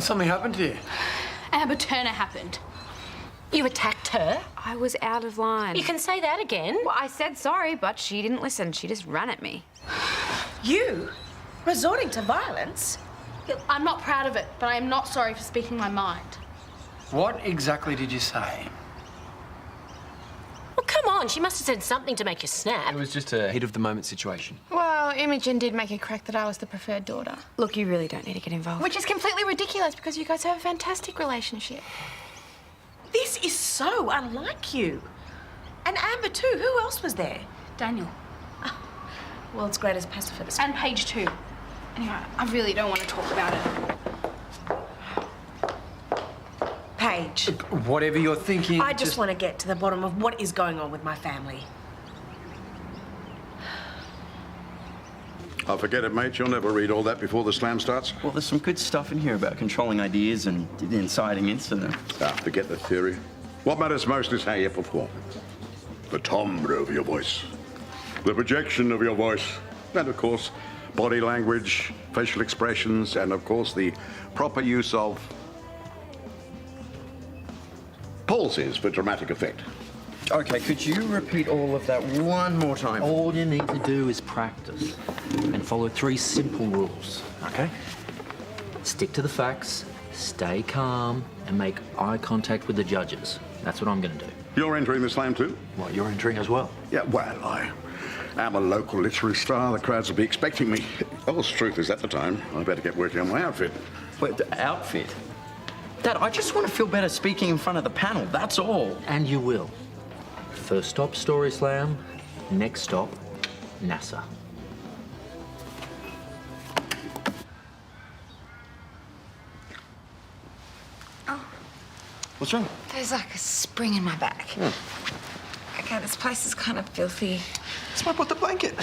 Something happened to you? Amber Turner happened. You attacked her? I was out of line. You can say that again. Well, I said sorry, but she didn't listen. She just ran at me. You? Resorting to violence? I'm not proud of it, but I am not sorry for speaking my mind. What exactly did you say? Well, come on. She must have said something to make you snap. It was just a heat-of-the-moment situation. Well, Imogen did make a crack that I was the preferred daughter. Look, you really don't need to get involved. Which is completely ridiculous because you guys have a fantastic relationship. This is so unlike you. And Amber too. Who else was there? Daniel. World's greatest pacifist. And Paige too. Anyway, I really don't want to talk about it. Paige. Whatever you're thinking, I just want to get to the bottom of what is going on with my family. Oh, forget it, mate. You'll never read all that before the slam starts. Well, there's some good stuff in here about controlling ideas and inciting incident. Forget the theory. What matters most is how you perform. The timbre of your voice. The projection of your voice. And, of course, body language, facial expressions, and, of course, the proper use of pauses for dramatic effect. Okay, could you repeat all of that one more time? All you need to do is practice and follow 3 simple rules, okay? Stick to the facts, stay calm, and make eye contact with the judges. That's what I'm going to do. You're entering the slam too? Well, you're entering as well. Yeah, well, I am a local literary star. The crowds will be expecting me. Oh, the truth is, at the time, I better get working on my outfit. Wait, the outfit? Dad, I just want to feel better speaking in front of the panel, that's all. And you will. First stop, Story Slam. Next stop, NASA. Oh. What's wrong? There's like a spring in my back. Okay, this place is kind of filthy. That's why I brought the blanket.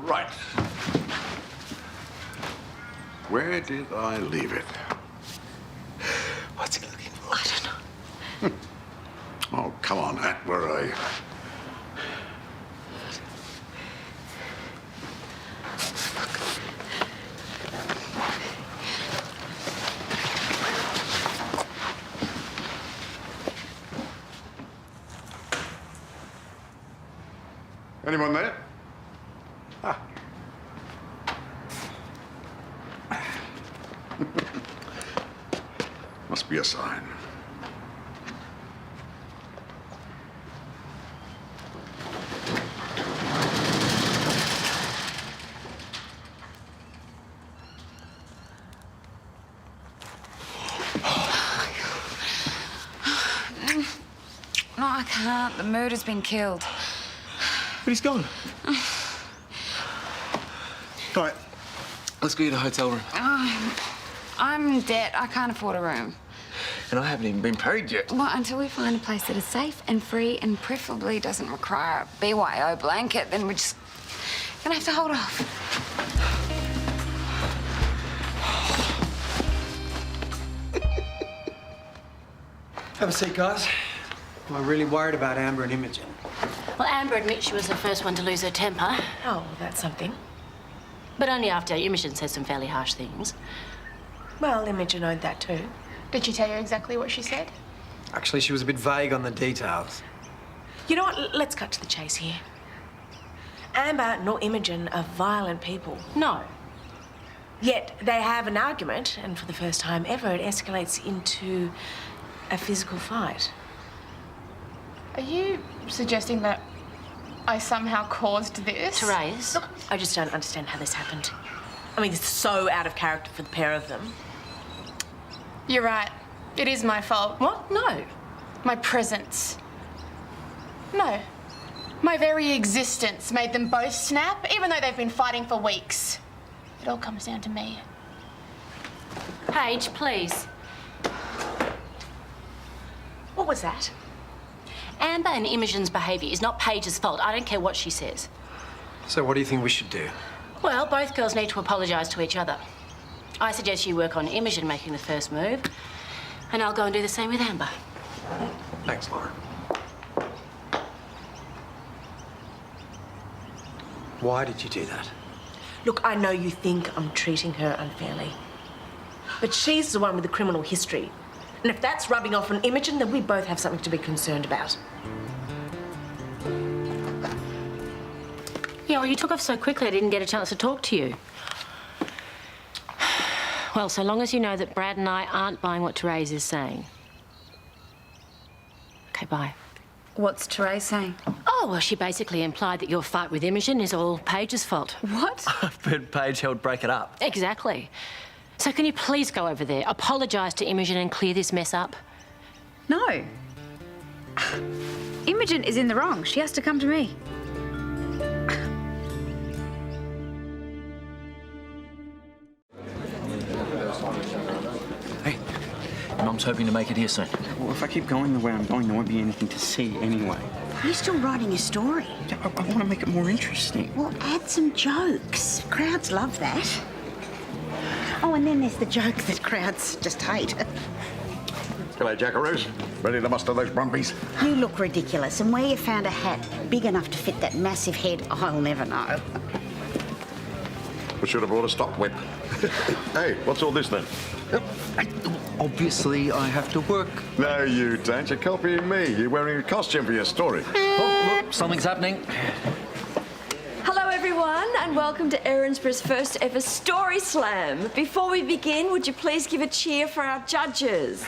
Right. Where did I leave it? What's he looking for? I don't know. Oh, come on, Nat. Where are you? Anyone there? Ah. Must be a sign. No, I can't. The mood has been killed. But he's gone. All right, let's go to the hotel room. I'm in debt. I can't afford a room. And I haven't even been paid yet. Well, until we find a place that is safe and free and preferably doesn't require a BYO blanket, then we're just gonna have to hold off. Have a seat, guys. I'm really worried about Amber and Imogen. Well, Amber admits she was the first one to lose her temper, Oh, well, that's something. but only after Imogen said some fairly harsh things. Well, Imogen owned that too. Did she tell you exactly what she said? Actually, she was a bit vague on the details. You know what? Let's cut to the chase here. Amber nor Imogen are violent people. No. Yet they have an argument, and for the first time ever, it escalates into a physical fight. Are you suggesting that I somehow caused this? Terese? Look, I just don't understand how this happened. I mean, it's so out of character for the pair of them. You're right. It is my fault. What? No. My presence. No. My very existence made them both snap, even though they've been fighting for weeks. It all comes down to me. Paige, please. What was that? Amber and Imogen's behaviour is not Paige's fault. I don't care what she says. So what do you think we should do? Well, both girls need to apologise to each other. I suggest you work on Imogen making the first move, and I'll go and do the same with Amber. Thanks, Laura. Why did you do that? Look, I know you think I'm treating her unfairly, but she's the one with the criminal history. And if that's rubbing off on Imogen, then we both have something to be concerned about. Yeah, well, you took off so quickly I didn't get a chance to talk to you. Well, so long as you know that Brad and I aren't buying what Terese is saying. Okay, bye. What's Terese saying? Oh, well, she basically implied that your fight with Imogen is all Paige's fault. What? I've heard Paige held break it up. Exactly. So can you please go over there, apologise to Imogen and clear this mess up? No. Imogen is in the wrong. She has to come to me. Hey, Mum's hoping to make it here soon. Well, if I keep going the way I'm going, there won't be anything to see anyway. You're still writing your story. I want to make it more interesting. Well, add some jokes. Crowds love that. Oh, and then there's the joke that crowds just hate. G'day, Jackaroos. Ready to muster those brumbies? You look ridiculous, and where you found a hat big enough to fit that massive head, I'll never know. We should have brought a stock whip. Hey, what's all this then? Obviously, I have to work. No, you don't. You're copying me. You're wearing a costume for your story. Oh, look, something's happening. Hello everyone and welcome to Erinsborough's first ever Story Slam. Before we begin, would you please give a cheer for our judges?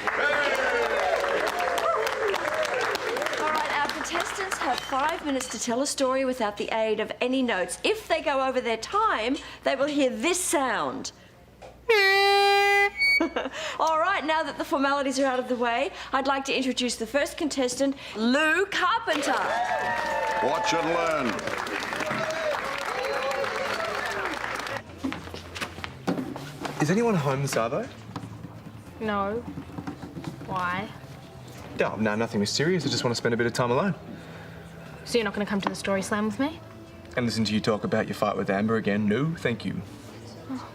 Alright, our contestants have 5 minutes to tell a story without the aid of any notes. If they go over their time, they will hear this sound. Alright, now that the formalities are out of the way, I'd like to introduce the first contestant, Lou Carpenter. Watch and learn. Is anyone home this arvo? No. Why? Oh, no, nothing mysterious. I just want to spend a bit of time alone. So you're not going to come to the story slam with me? And listen to you talk about your fight with Amber again. No, thank you. Oh.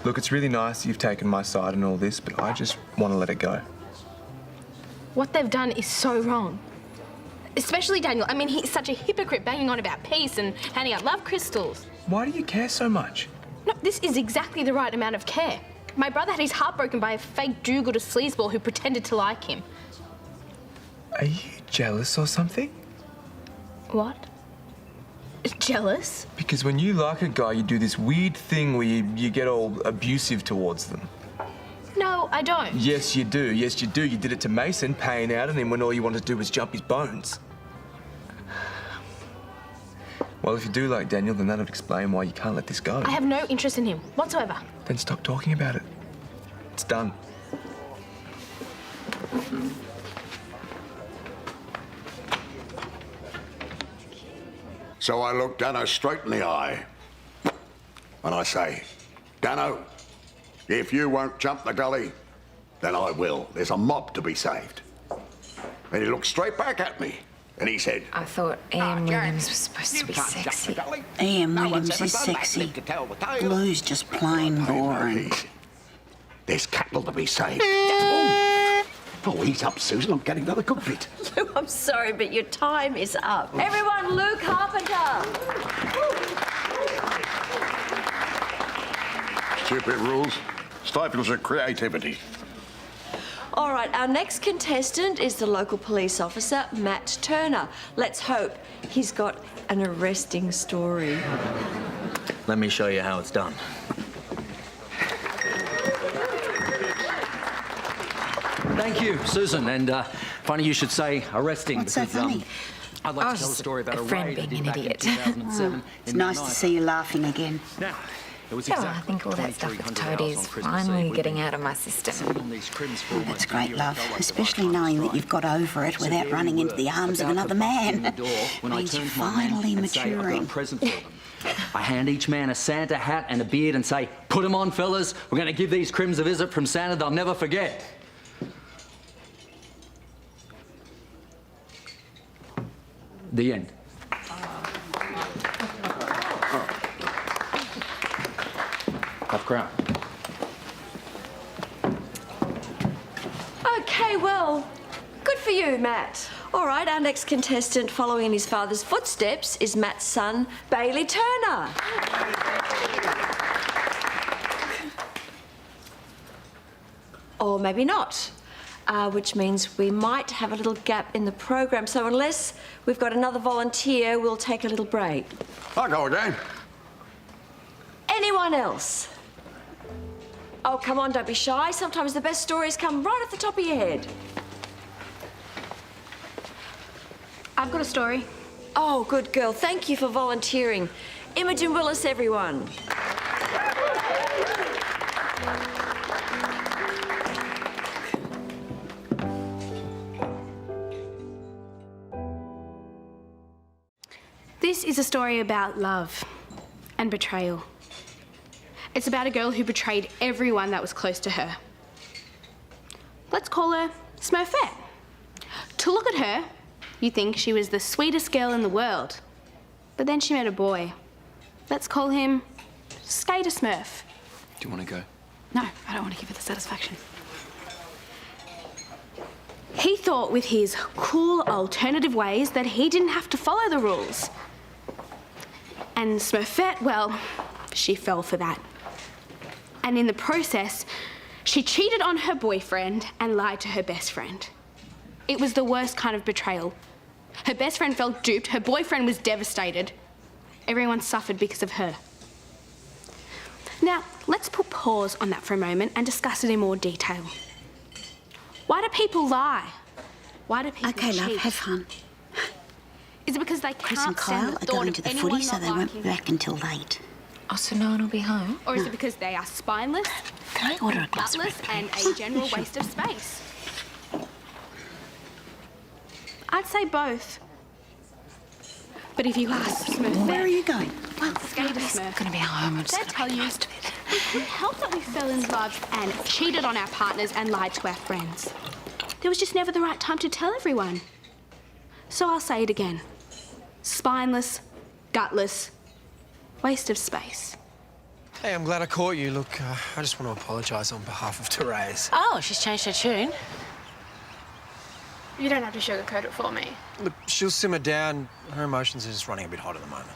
Look, it's really nice you've taken my side and all this, but I just want to let it go. What they've done is so wrong. Especially Daniel. I mean, he's such a hypocrite banging on about peace and handing out love crystals. Why do you care so much? No, this is exactly the right amount of care. My brother had his heart broken by a fake do-gooder sleazeball who pretended to like him. Are you jealous or something? What? Jealous? Because when you like a guy, you do this weird thing where you get all abusive towards them. No, I don't. Yes, you do. Yes, you do. You did it to Mason, paying out on him when all you wanted to do was jump his bones. Well, if you do like Daniel, then that would explain why you can't let this go. I have no interest in him whatsoever. Then stop talking about it. It's done. So I look Dano straight in the eye. And I say, Dano, if you won't jump the gully, then I will. There's a mob to be saved. And he looked straight back at me. And he said, I thought Ian Williams was supposed to be sexy. Ian Williams is sexy. Blue's just plain boring. There's cattle to be saved. Oh, he's up, Susan. I'm getting another good bit. Lou, I'm sorry, but your time is up. Everyone, Lou Carpenter. Stupid rules. Stifles your creativity. All right, our next contestant is the local police officer, Matt Turner. Let's hope he's got an arresting story. Let me show you how it's done. Thank you, Susan. And funny you should say arresting. What's so funny? I'd like to tell a story about a friend raid being I an did back idiot. in 2007 It's in nice to Meyne. see you laughing again. Now, it was Yeah, well, I exactly think all that stuff with 2300 Toadie hours is on Christmas finally Eve. getting out of my system. Sitting on these crims for almost That's a great, year, love, it felt like the especially right time knowing to that you've got over it So without there running we into the were, arms of about another to bust in man. the door when I Means you're turned to my man finally and say, I've got a maturing. present for them. I hand each man a Santa hat and a beard and say, put them on, fellas. We're going to give these crims a visit from Santa they'll never forget. The end. Tough crowd. Okay, well, Good for you, Matt. All right, our next contestant following in his father's footsteps is Matt's son, Bailey Turner. Or maybe not, which means we might have a little gap in the program. So unless we've got another volunteer, we'll take a little break. I'll go again. Anyone else? Oh, come on, don't be shy. Sometimes the best stories come right off the top of your head. I've got a story. Oh, good girl. Thank you for volunteering. Imogen Willis, everyone. This is a story about love and betrayal. It's about a girl who betrayed everyone that was close to her. Let's call her Smurfette. To look at her, you think she was the sweetest girl in the world. But then she met a boy. Let's call him Skater Smurf. Do you want to go? No, I don't want to give her the satisfaction. He thought with his cool alternative ways that he didn't have to follow the rules. And Smurfette, well, she fell for that. And in the process, she cheated on her boyfriend and lied to her best friend. It was the worst kind of betrayal. Her best friend felt duped, her boyfriend was devastated. Everyone suffered because of her. Now, let's put pause on that for a moment and discuss it in more detail. Why do people lie? Why do people cheat? Okay, love, have fun. Is it because they Chris can't and stand Kyle the are thought going of to the anyone footy, so not they won't liking be back until late. Oh, so no one will be home? Or is it because they are spineless, Can I order a glass of gutless, red and a general waste of space? I'd say both. But if you ask Smurf, Where are you going? well, Skater Smurf, Gonna be home. I'm just they'll tell you we couldn't help that we fell in love and cheated on our partners and lied to our friends. There was just never the right time to tell everyone. So I'll say it again. Spineless, gutless, waste of space. Hey, I'm glad I caught you. Look, I just want to apologise on behalf of Terese. Oh, she's changed her tune. You don't have to sugarcoat it for me. Look, she'll simmer down. Her emotions are just running a bit hot at the moment.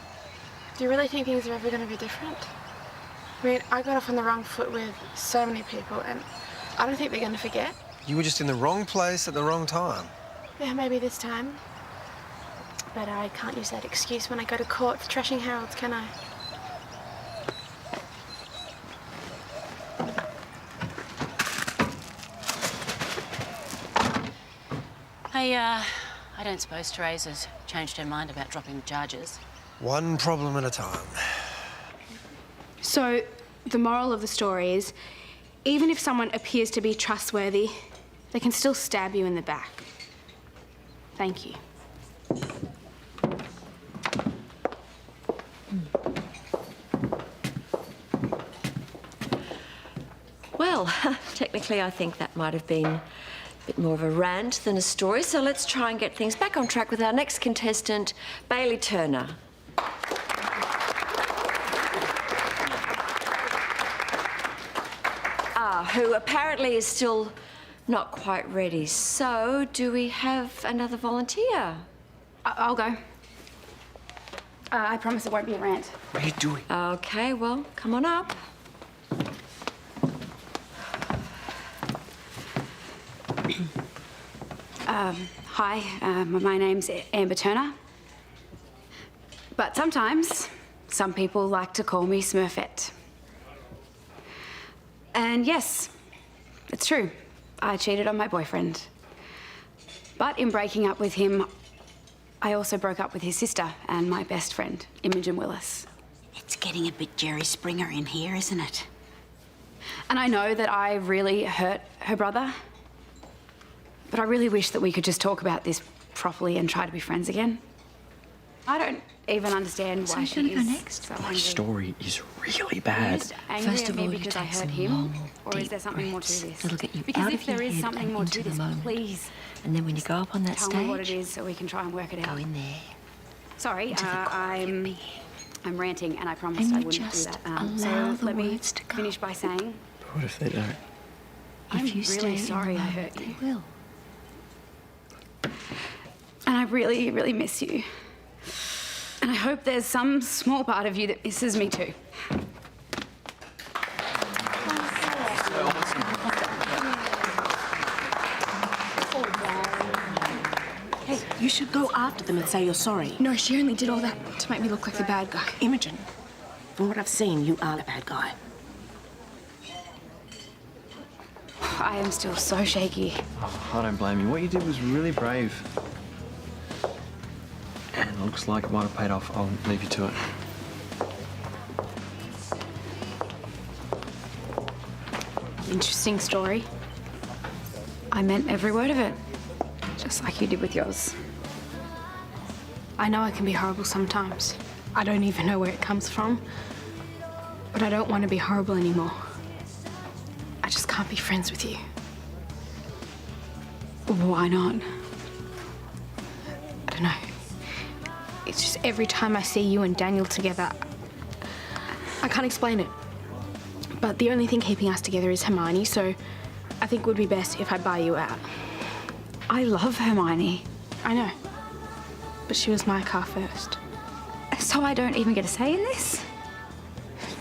Do you really think things are ever going to be different? I mean, I got off on the wrong foot with so many people, and I don't think they're going to forget. You were just in the wrong place at the wrong time. Yeah, maybe this time. But I can't use that excuse when I go to court for trashing Harold's, can I? Hey, I don't suppose Terese has changed her mind about dropping the charges. One problem at a time. So, the moral of the story is, even if someone appears to be trustworthy, they can still stab you in the back. Thank you. Well, technically, I think that might have been a bit more of a rant than a story, so let's try and get things back on track with our next contestant, Bailey Turner. Who apparently is still not quite ready. So, do we have another volunteer? I'll go. I promise it won't be a rant. What are you doing? Okay, well, come on up. Hi, my name's Amber Turner. But sometimes, some people like to call me Smurfette. And yes, it's true. I cheated on my boyfriend. But in breaking up with him, I also broke up with his sister and my best friend, Imogen Willis. It's getting a bit Jerry Springer in here, isn't it? And I know that I really hurt her brother. But I really wish that we could just talk about this properly and try to be friends again. I don't even understand why she is next. So My angry. story is really Are bad. you just angry First at of me all, you because I take hurt some him? long, Or is deep there something more to breaths. this? It'll get you Because out if of your there is head something and more to into the this, moment. please And then when you go up on that tell stage, me what it is so we can try and work it go out. in there. Sorry, into the core of your I'm being. ranting and I promised And I you wouldn't do just that. allow So the let me words to come. finish by saying, What if they don't? I'm If you stay really in the sorry I moment, hurt you. they will. And I really, really miss you. And I hope there's some small part of you that misses me too. Hey, you should go after them and say you're sorry. No, she only did all that to make me look like the bad guy. Imogen, from what I've seen, you are the bad guy. I am still so shaky. Oh, I don't blame you. What you did was really brave. And it looks like it might have paid off. I'll leave you to it. Interesting story. I meant every word of it. Just like you did with yours. I know I can be horrible sometimes. I don't even know where it comes from. But I don't want to be horrible anymore. I just can't be friends with you. Why not? I don't know. It's just every time I see you and Daniel together, I can't explain it. But the only thing keeping us together is Hermione, so I think it would be best if I buy you out. I love Hermione. I know. But she was my car first. So I don't even get a say in this?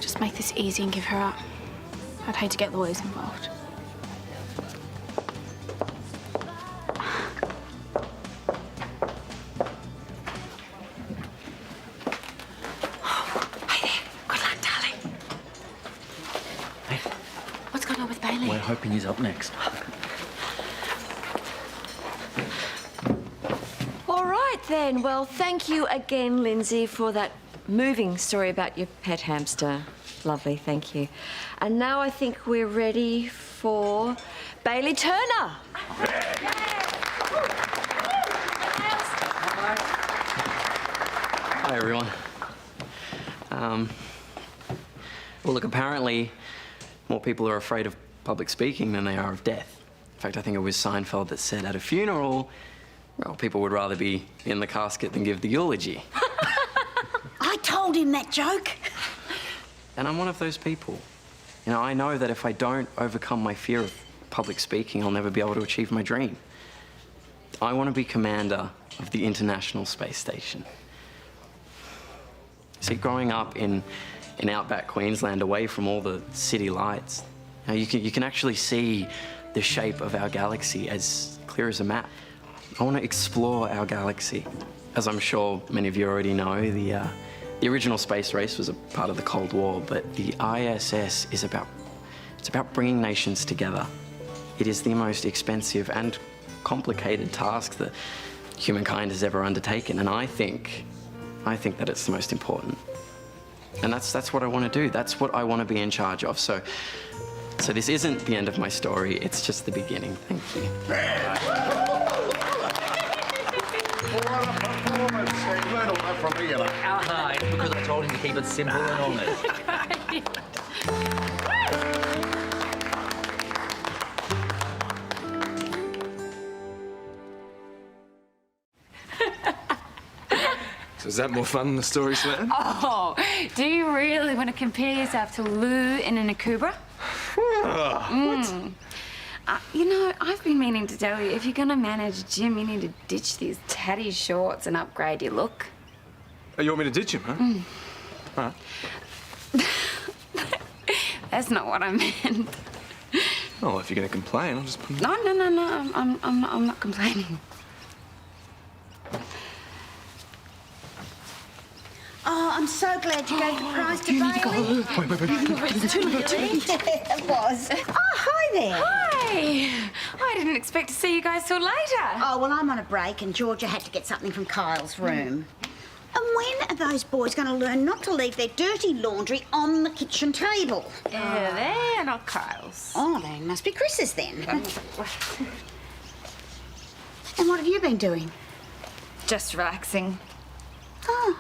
Just make this easy and give her up. I'd hate to get lawyers involved. What's going on with Bailey? We're hoping he's up next. All right then. Well, thank you again, Lindsay, for that moving story about your pet hamster. Lovely, thank you. And now I think we're ready for Bailey Turner. Hi, everyone. Well, look, apparently more people are afraid of public speaking than they are of death. In fact, I think it was Seinfeld that said at a funeral, well, people would rather be in the casket than give the eulogy. I told him that joke. And I'm one of those people. You know, I know that if I don't overcome my fear of public speaking, I'll never be able to achieve my dream. I want to be commander of the International Space Station. See, growing up in outback Queensland, away from all the city lights, you can actually see the shape of our galaxy as clear as a map. I want to explore our galaxy. As I'm sure many of you already know, the original space race was a part of the Cold War, but the ISS is about bringing nations together. It is the most expensive and complicated task that humankind has ever undertaken, and I think that it's the most important. And that's what I want to do. That's what I want to be in charge of. So this isn't the end of my story. It's just the beginning. Thank you. What a performance. He learned all that from me, you know. Because I told him to keep it simple and honest. So is that more fun than the story, Slam? Oh, do you really want to compare yourself to Lou in an Akubra? You know, I've been meaning to tell you, if you're going to manage Jim, you need to ditch these tatty shorts and upgrade your look. Oh, you want me to ditch him, huh? All right. That's not what I meant. Oh, if you're going to complain, I'll just put him... No, I'm not complaining. Oh, I'm so glad you gave the prize to Bailey. Wait. It's too late. It was. Oh, hi there. Hi. I didn't expect to see you guys till later. Oh, well, I'm on a break and Georgia had to get something from Kyle's room. And when are those boys going to learn not to leave their dirty laundry on the kitchen table? They're not Kyle's. Oh, they must be Chris's then. And what have you been doing? Just relaxing. Oh.